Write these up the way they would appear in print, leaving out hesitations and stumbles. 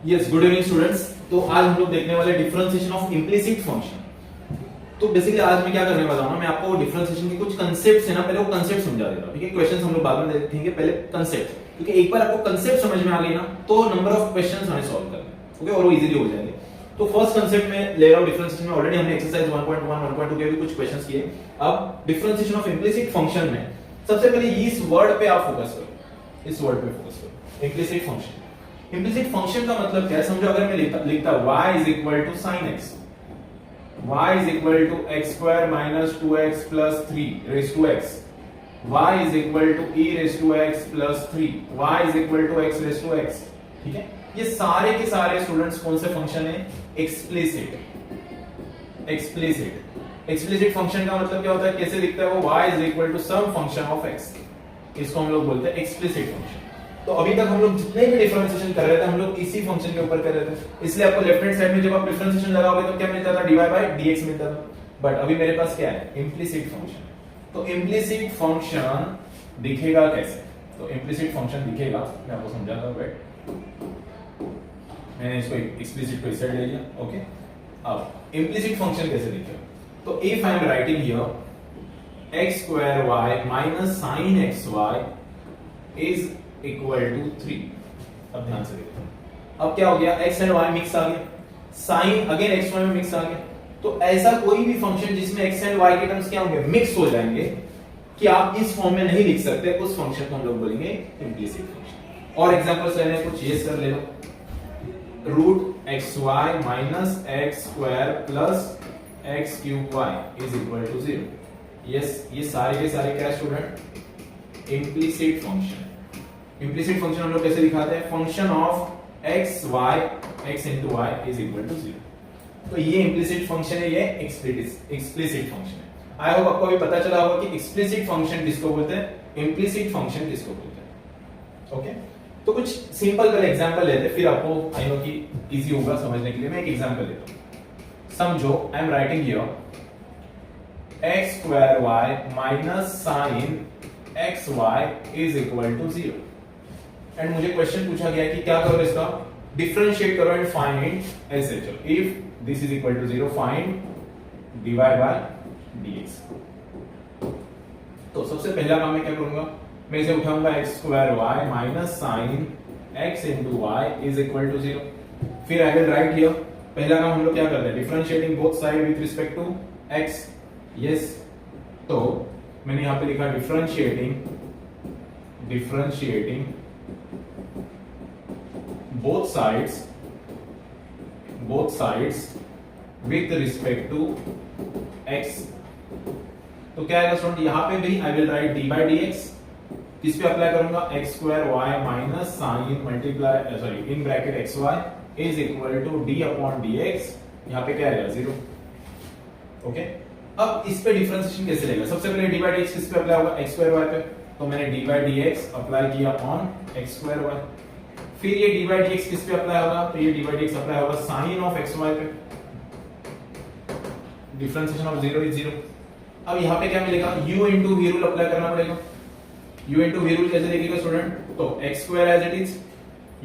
Yes, good evening students. तो आज हम लोग देखने वाले डिफरेंशिएशन ऑफ इम्प्लिसिट फंक्शन। तो बेसिकली आज मैं क्या करने वाला हूं ना, मैं आपको डिफरेंशिएशन के कुछ कांसेप्ट्स है ना, पहले वो कांसेप्ट समझा देता हूं। ठीक है, क्वेश्चंस हम लोग बाद में देखेंगे, पहले कांसेप्ट। क्योंकि एक बार आपको कांसेप्ट समझ में आ गई ना, तो नंबर ऑफ क्वेश्चंस हमें सॉल्व करने हैं। ओके, और वो इजीली हो जाएंगे। तो फर्स्ट कांसेप्ट में ले रहा हूं डिफरेंशिएशन में। ऑलरेडी हमने एक्सरसाइज 1.1 1.2 के भी कुछ क्वेश्चंस किए। अब डिफरेंशिएशन ऑफ इम्प्लिसिट फंक्शन में सबसे पहले इस वर्ड पे आप फोकस करो, इस वर्ड पे फोकस करो, इम्प्लिसिट फंक्शन। इम्प्लिसिट फंक्शन का मतलब क्या है समझो। अगर मैं लिखता y is equal to sin x, y is equal to x square minus 2x plus 3 raised to x, y is equal to e raised to x plus 3, y is equal to x raised to x। ठीक है, ये सारे के सारे students कौन से function है? Explicit. Explicit function का मतलब क्या होता है, कैसे दिखता है वो? y is equal to some function of x, इसको हम लोग बोलते हैं एक्सप्लिसिट फंक्शन। तो अभी तक हम लोग जितने भी डिफरेंशिएशन कर रहे थे, हम लोग इसी फंक्शन के ऊपर कर रहे थे। इसलिए आपको लेफ्ट हैंड साइड में जब आप डिफरेंशिएशन लगाओगे तो क्या मिलता था? dy by dx मिलता था। बट अभी मेरे पास क्या है? Implicit function. तो इम्प्लिसिट फंक्शन दिखेगा कैसे? तो इम्प्लिसिट फंक्शन दिखेगा, मैं आपको समझाता हूं। वेट, मैंने इसको एक्सप्लिसिट को इस साइड ले लिया। ओके, अब इम्प्लिसिट फंक्शन कैसे दिखेगा? तो if I am writing here x square y minus sin xy is equal to 3। अब ध्यान से देखो, अब क्या हो गया? x एंड y मिक्स आ गया, sin अगेन x y में मिक्स आ गया। तो ऐसा कोई भी फंक्शन जिसमें x एंड y के टर्म्स क्या होंगे? मिक्स हो जाएंगे, कि आप इस फॉर्म में नहीं लिख सकते, उस फंक्शन को हम लोग बोलेंगे इम्प्लिसिट फंक्शन। और एग्जांपल्स लेने कुछ ये कर ले लो, root xy minus x square plus x cube y is equal to 0। Yes, ये सारे के सारे क्या student? Implicit function. Implicit function हम लोग कैसे दिखाते हैं? Function of x y x into y is equal to 0। तो ये इम्प्लिसिट फंक्शन है, ये एक्सप्लिसिट फंक्शन है। आई होप आपको अभी पता चला होगा कि एक्सप्लिसिट फंक्शन किसको बोलते हैं, इम्प्लिसिट फंक्शन किसको बोलते हैं। ओके, तो कुछ सिंपल पहले एग्जांपल लेते हैं, फिर आपको आई नो कि इजी होगा समझने के लिए। मैं एक एग्जांपल लेता हूं। समझो I am writing here x square y minus sin xy is equal to 0। And मुझे क्वेश्चन पूछा गया है कि क्या करो इसका? डिफरेंशिएट करो एंड फाइंड ऐसे। चलो, if this is equal to 0 find dy by dx। तो सबसे पहला काम मैं क्या करूंगा? मैं इसे उठाऊंगा x square y minus sin x into y is equal to 0। फिर आई विल राइट हियर, पहला काम हम लोग क्या करते हैं? Differentiating both side with respect to x। Yes, तो मैंने यहां पे लिखा differentiating both sides with respect to x। तो क्या आएगा स्टूडेंट? यहां पे भी I will write dy by dx, किस पे अप्लाई करूंगा? x square y minus sin multiply sorry in bracket xy is equal to d upon dx। यहां पे क्या आएगा? 0। ओके, अब इस पे डिफरेंशिएशन कैसे लेगा? सबसे पहले dy by dx किस पे अप्लाई होगा? x स्क्वायर y पे। तो मैंने dy by dx अप्लाई किया ऑन x स्क्वायर y। फिर ये dy by dx किस पे अप्लाई होगा? तो ये dy by dx अप्लाई होगा sin ऑफ xy पे। Differentiation of 0 is 0। अब यहां पे क्या मिलेगा? u into v rule apply करना पड़ेगा। u into v रूल कैसे लिखेगा स्टूडेंट? तो x square as it is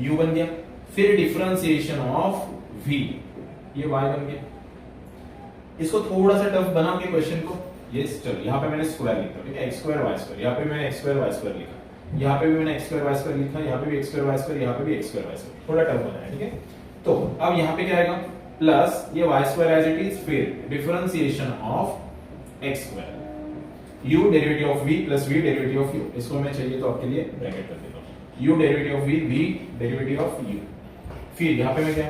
u बन गया, फिर डिफरेंशिएशन ऑफ v, ये y बन गया। इसको थोड़ा सा टफ बना के क्वेश्चन को, यस चलो यहां पे मैंने स्क्वायर लिखा, ठीक है, x स्क्वायर y स्क्वायर, यहां पे मैंने x स्क्वायर y स्क्वायर लिखा, यहां पे भी मैंने x स्क्वायर y स्क्वायर लिखा, यहां पे भी x स्क्वायर y स्क्वायर, यहां पे भी x स्क्वायर y स्क्वायर, थोड़ा टफ बनाया। ठीक है, तो अब यहां पे क्या आएगा? प्लस ये y square as it is, फिर differentiation of x square, u derivative of v plus v derivative of u। इसको मैं चाहिए तो आपके लिए ब्रैकेट कर देता हूं, u derivative of v, v derivative of u। फिर यहां पे मैं क्या,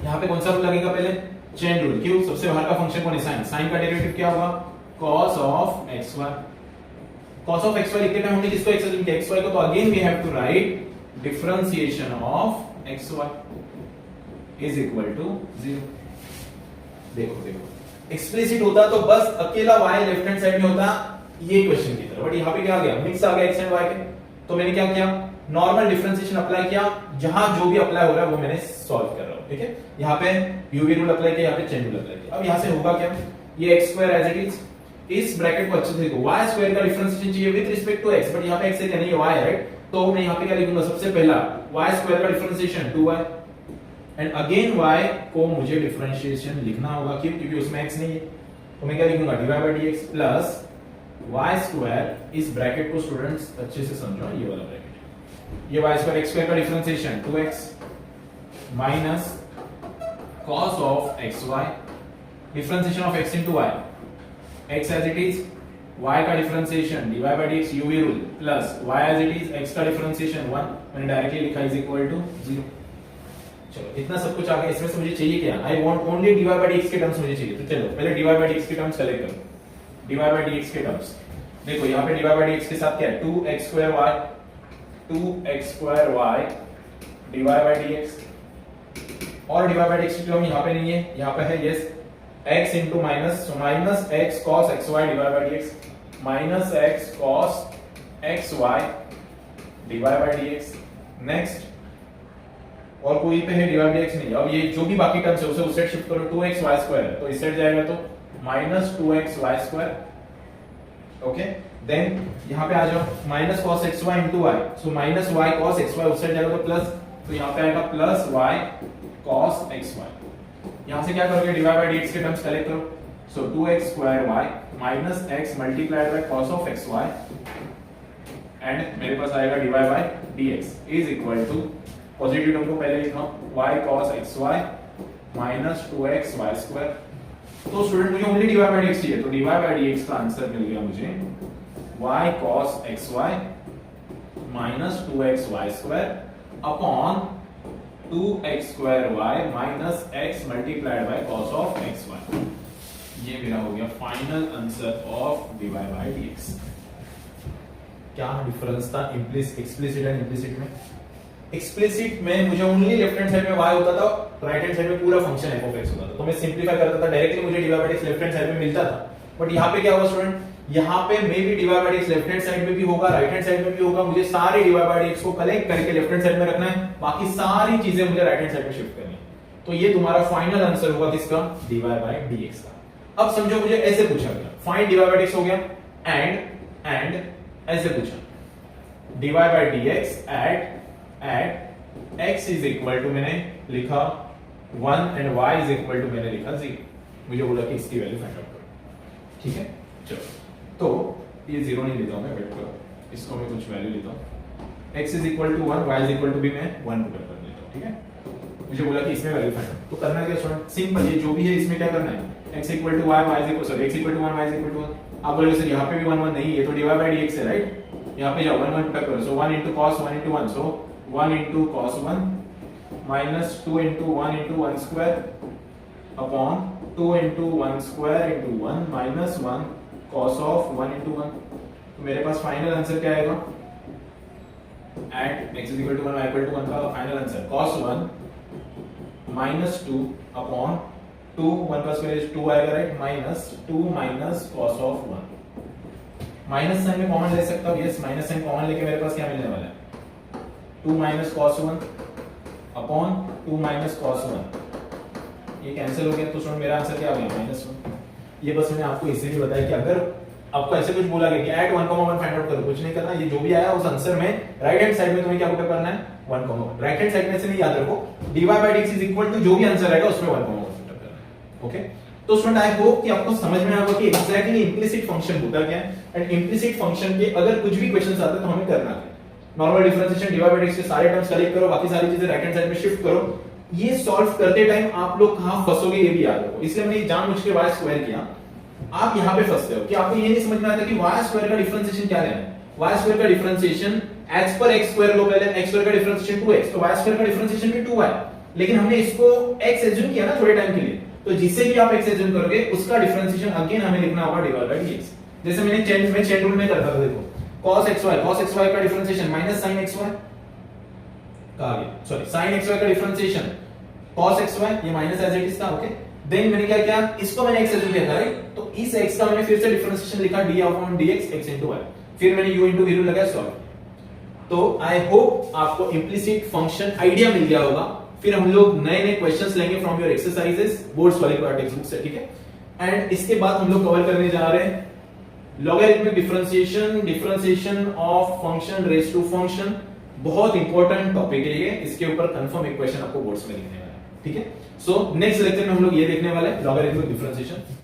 यहां पे कौन सा रूल लगेगा? पहले चेन रूल। क्यों? सबसे बाहर का फंक्शन कौन है? साइन। साइन का डेरिवेटिव क्या होगा? cos of xy। cos of xy लिखते टाइम हमने किसको x अज्यूम किया? xy को। तो again we have to write differentiation of xy is equal to 0। देखो एक्सप्लिसिट होता तो बस अकेला y लेफ्ट हैंड साइड में होता, ये क्वेश्चन की तरह। बट यहां पे क्या आ गया? मिक्स आ गया x एंड y के। तो मैंने क्या किया? नॉर्मल डिफरेंशिएशन अप्लाई किया, जहां जो भी अप्लाई हो रहा है वो मैंने सॉल्व कर रहा हूं। ठीक है, यहां पे यूवी रूल अप्लाई किया, यहां पे चेन रूल अप्लाई किया। अब यहां से होगा क्या? ये x square as it is, इस ब्रैकेट को अच्छे से देखो, y स्क्वायर का डिफरेंशिएशन चाहिए with respect to x, but यहां पे x है नहीं, y है, राइट? तो मैं यहां पे क्या लिखूंगा? सबसे पहला y स्क्वायर का differentiation 2y and again y को मुझे डिफरेंशिएशन लिखना होगा, क्यों? क्योंकि उसमें x नहीं है, तो मैं क्या लिखूंगा dy by dx plus y square, इस ब्रैकेट को स्टूडेंट्स अच्छे से समझो, ये वाला ब्रैकेट, ये y स्क्वायर x स्क्वायर का differentiation 2x minus cos of xy, differentiation of x into y, x as it is, y का differentiation dy by dx uv rule plus y as it is, x का differentiation 1, मैंने directly लिखा is equal to 0। चलो इतना सब कुछ आ गया, इसमें से मुझे चाहिए क्या? I want only dy by dx के टर्म्स मुझे चाहिए, तो चलो पहले dy by dx के टर्म्स कलेक्ट करो। dy by dx के टर्म्स देखो, यहाँ पे dy by dx के साथ क्या है? 2x square y, 2x square y dy by dx, और dy by dx की टर्म यहाँ पे नहीं है, यहाँ पे है yes x into minus, so minus x cos xy dy by dx minus x cos xy dy by dx। Next, और कोई पे है dy by dx नहीं। अब ये जो भी बाकी टर्म्स है उसे उस साइड शिफ्ट करो, 2x y स्क्वायर है तो इस साइड जाएगा तो minus 2x y square. Okay, then यहाँ पे आ जाओ, minus cos xy into y, so minus y cos xy उस साइड जाएगा तो प्लस, तो यहाँ पे आएगा प्लस y cos xy। यहाँ से क्या करोगे? dy by dx के टर्म्स कलेक्ट करो, so 2x square y minus x multiplied by cos of xy, and मेरे पास आएगा dy by dx is equal to, positive term को पहले लिखा y cos xy minus 2x y square. तो student मुझे ओनली dy by dx चाहिए, तो dy by dx का आंसर मिल गया मुझे y cos xy minus 2x y square upon 2x square y minus x multiplied by cos of xy। ये मेरा हो गया final answer of dy by dx। क्या डिफरेंस था एक्सप्लिसिट एंड इम्प्लिसिट में? एक्सप्लिसिट में मुझे ओनली लेफ्ट हैंड साइड में y होता था, राइट हैंड साइड में पूरा फंक्शन f of x होता था, तो मैं सिंपलीफाई करता था, डायरेक्टली मुझे dy by dx left hand side में मिलता था। बट यहाँ पे क्या हुआ स्टूडेंट? यहाँ पे मे भी dy by dx left hand side में भी होगा, राइट हैंड साइड में भी होगा, मुझे सारे dy by dx को कलेक्ट करके लेफ्ट हैंड साइड में रखना है, बाकी सारी चीजें मुझे राइट हैंड साइड में शिफ्ट करनी है। तो ये तुम्हारा फाइनल आंसर होगा किसका? dy by dx का। अब समझो मुझे ऐसे पूछा गया, फाइंड dy by dx हो गया, एंड ऐसे पूछा dy by dx at x is equal to, मैंने लिखा 1 and y is equal to मैंने लिखा 0, मुझे बोला कि इसकी वैल्यू फाइंड आउट करो। ठीक है, चलो तो ये 0 नहीं लेता हूं मैं, वेट करो, इसको मैं कुछ वैल्यू लेता हूं, x is equal to 1, y is equal to भी मैं 1 पुट कर लेता हूं। ठीक है, मुझे बोला कि इसमें वैल्यू फाइंड आउट, तो करना क्या स्टूडेंट? सिंपल, ये जो भी है इसमें क्या करना है, x equal to y, y is equal, sorry x equal to 1, y is equal to 1। आप बोलोगे सर यहाँ पे भी 1 1 नहीं, ये तो dy by dx है, राइट? यहाँ पे जाओ 1 1 पुट करो, सो 1 into cos 1 into 1, so 1 into cos 1 minus 2 into 1 into 1 square upon 2 into 1 square into 1 minus 1 cos of 1 into 1। तो मेरे पास फाइनल आंसर क्या आएगा? at x is equal to 1, y equal to 1 का final answer cos 1 minus 2 upon 2, 1 का square 2 आएगा, right? Minus 2 minus cos of 1। Minus sine में common ले सकता हूं, यस, माइनस साइन कॉमन लेके मेरे पास क्या मिलने वाला है? 2 minus cos 1 upon 2 minus cos 1, ये कैंसिल हो गया, तो सुन मेरा आंसर क्या आ गया? -1। ये बस मैंने आपको इसलिए बताया कि अगर आपको ऐसे कुछ बोला गया कि ऐड 1,1 फाइंड आउट करो, कुछ नहीं करना, ये जो भी आया उस आंसर में राइट हैंड साइड में तुम्हें क्या पुट करना है? 1,1। राइट हैंड साइड में से नहीं याद रखो, dy by dx is equal to जो भी आंसर आएगा उसमें 1,1 पुट करना है। ओके, तो स्टूडेंट आई होप कि आपको समझ में आया कि एग्जैक्टली इंप्लिसिट फंक्शन होता क्या है, एंड इंप्लिसिट फंक्शन के अगर कुछ भी क्वेश्चंस आते हैं तो हमें करना है normal differentiation, dy by dx के सारे टर्म्स कलेक्ट करो, बाकी सारी चीजें राइट हैंड साइड में शिफ्ट करो। ये सॉल्व करते टाइम आप लोग कहां फंसोगे ये भी याद रखो, इसलिए मैंने जानबूझ के y स्क्वायर किया। आप यहां पे फंसते हो कि आपको ये नहीं समझ में आता कि y स्क्वायर का डिफरेंशिएशन क्या लेना है। y स्क्वायर का डिफरेंशिएशन x पर x स्क्वायर लो, पहले x स्क्वायर का डिफरेंशिएशन 2x, तो y स्क्वायर का डिफरेंशिएशन भी 2y, लेकिन हमने इसको x एज्यूम किया ना थोड़े टाइम के लिए, तो जिससे भी आप x एज्यूम करोगे उसका डिफरेंशिएशन अगेन हमें लिखना होगा dy by dx। जैसे मैंने चेन रूल में करता था, देखो cos xy का डिफरेंशिएशन माइनस sin xy का आ गया, सॉरी sin xy का डिफरेंशिएशन cos xy, ये माइनस एज इट इज था। ओके, देन मैंने क्या किया, इसको मैंने x एज्यूम किया था, राइट? तो इस x का मैंने फिर से डिफरेंशिएशन लिखा d upon dx x into y, फिर मैंने u into v रूल लगाया, सॉल्व। तो आई होप आपको इंप्लिसिट फंक्शन आइडिया मिल गया होगा। फिर हम लोग नए नए क्वेश्चंस लेंगे फ्रॉम योर एक्सरसाइजेस, बोर्ड्स वाले टेक्स्ट बुक से, ठीक है? एंड इसके बाद हम लोग कवर करने जा रहे हैं logarithmic differentiation, differentiation of function raise to function, बहुत इंपॉर्टेंट टॉपिक है ये, इसके ऊपर कंफर्म एक क्वेश्चन आपको बोर्ड्स में लिखने वाला है, ठीक है। सो नेक्स्ट लेक्चर में हम लोग ये देखने वाले हैं लॉगरिथमिक डिफरेंशिएशन।